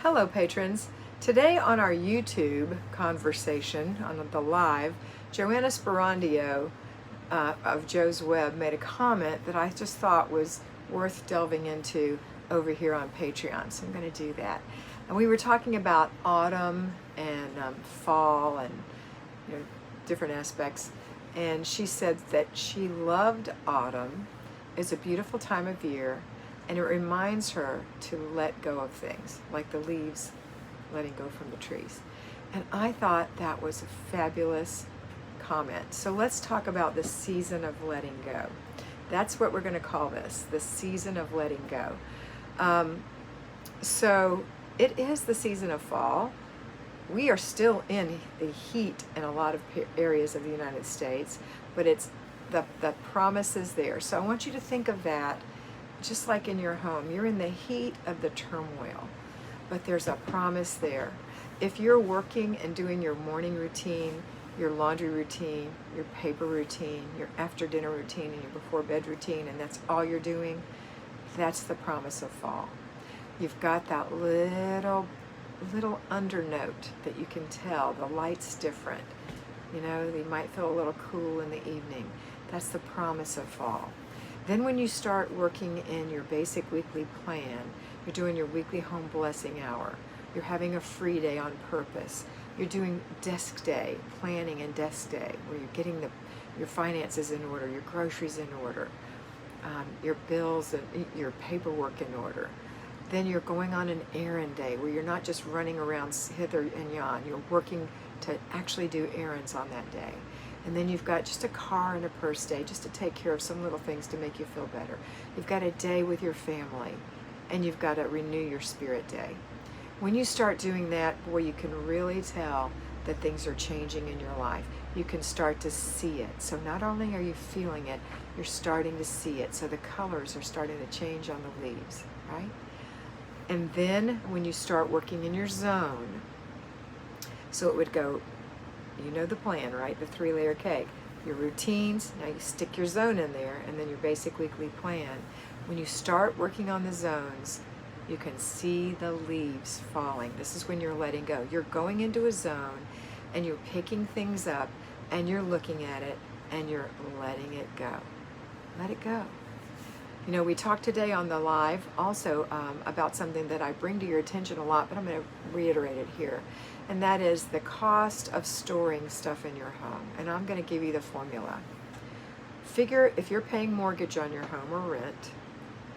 Hello patrons. Today on our YouTube conversation on the live, Joanna Sperandio of Joe's Web made a comment that I just thought was worth delving into over here on Patreon, so I'm going to do that. And we were talking about autumn and fall and different aspects, and she said that she loved autumn. It's a beautiful time of year, and it reminds her to let go of things, like the leaves letting go from the trees. And I thought that was a fabulous comment. So let's talk about the season of letting go. That's what we're going to call this, the season of letting go. So it is the season of fall. We are still in the heat in a lot of areas of the United States, but it's the promise is there. So I want you to think of that just like in your home. You're in the heat of the turmoil, but there's a promise there. If you're working and doing your morning routine, your laundry routine, your paper routine, your after dinner routine, and your before bed routine, and that's all you're doing, that's the promise of fall. You've got that little undernote that you can tell the light's different. You might feel a little cool in the evening. That's the promise of fall. Then when you start working in your basic weekly plan, you're doing your weekly home blessing hour, you're having a free day on purpose, you're doing desk day, planning and desk day, where you're getting your finances in order, your groceries in order, your bills and your paperwork in order. Then you're going on an errand day where you're not just running around hither and yon, you're working to actually do errands on that day. And then you've got just a car and a purse day just to take care of some little things to make you feel better. You've got a day with your family, and you've got a renew your spirit day. When you start doing that, boy, you can really tell that things are changing in your life. You can start to see it. So not only are you feeling it, you're starting to see it. So the colors are starting to change on the leaves, right? And then when you start working in your zone, so it would go, you know the plan, right? The 3-layer cake. Your routines, now you stick your zone in there, and then your basic weekly plan. When you start working on the zones, you can see the leaves falling. This is when you're letting go. You're going into a zone, and you're picking things up, and you're looking at it, and you're letting it go. Let it go. We talked today on the live also about something that I bring to your attention a lot, but I'm going to reiterate it here. And that is the cost of storing stuff in your home. And I'm going to give you the formula. Figure if you're paying mortgage on your home or rent,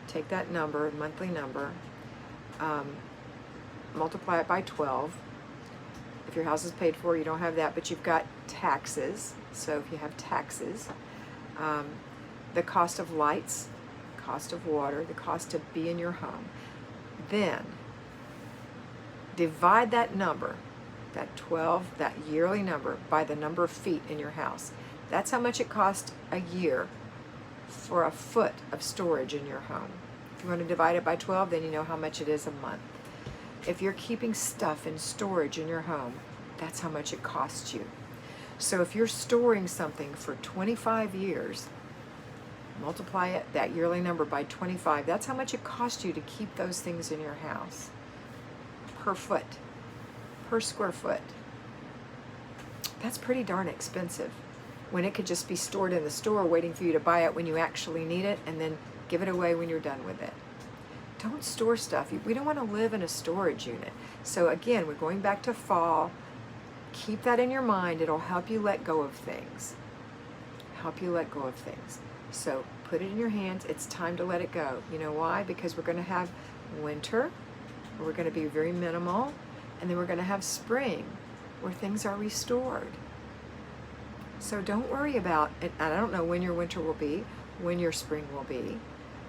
take that number, monthly number, multiply it by 12. If your house is paid for, you don't have that, but you've got taxes. So if you have taxes, the cost of lights, cost of water, the cost to be in your home, then divide that number, that 12, that yearly number, by the number of feet in your house. That's how much it costs a year for a foot of storage in your home. If you want to divide it by 12, then you know how much it is a month. If you're keeping stuff in storage in your home, that's how much it costs you. So if you're storing something for 25 years, multiply it, that yearly number, by 25. That's how much it costs you to keep those things in your house. Per foot. Per square foot. That's pretty darn expensive, when it could just be stored in the store waiting for you to buy it when you actually need it, and then give it away when you're done with it. Don't store stuff. We don't want to live in a storage unit. So again, we're going back to fall. Keep that in your mind. It'll help you let go of things. Help you let go of things. So put it in your hands. It's time to let it go. You know why? Because we're going to have winter, where we're going to be very minimal, and then we're going to have spring, where things are restored. So don't worry about it. I don't know when your winter will be, when your spring will be.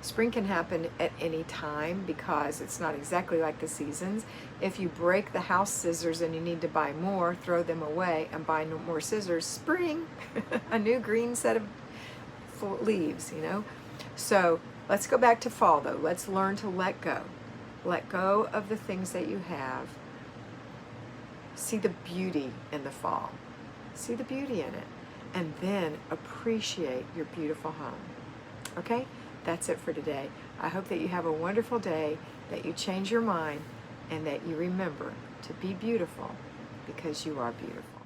Spring can happen at any time because it's not exactly like the seasons. If you break the house scissors and you need to buy more, throw them away and buy no more scissors. Spring, a new green set of full leaves, So let's go back to fall, though. Let's learn to let go. Let go of the things that you have. See the beauty in the fall. See the beauty in it. And then appreciate your beautiful home. Okay? That's it for today. I hope that you have a wonderful day, that you change your mind, and that you remember to be beautiful because you are beautiful.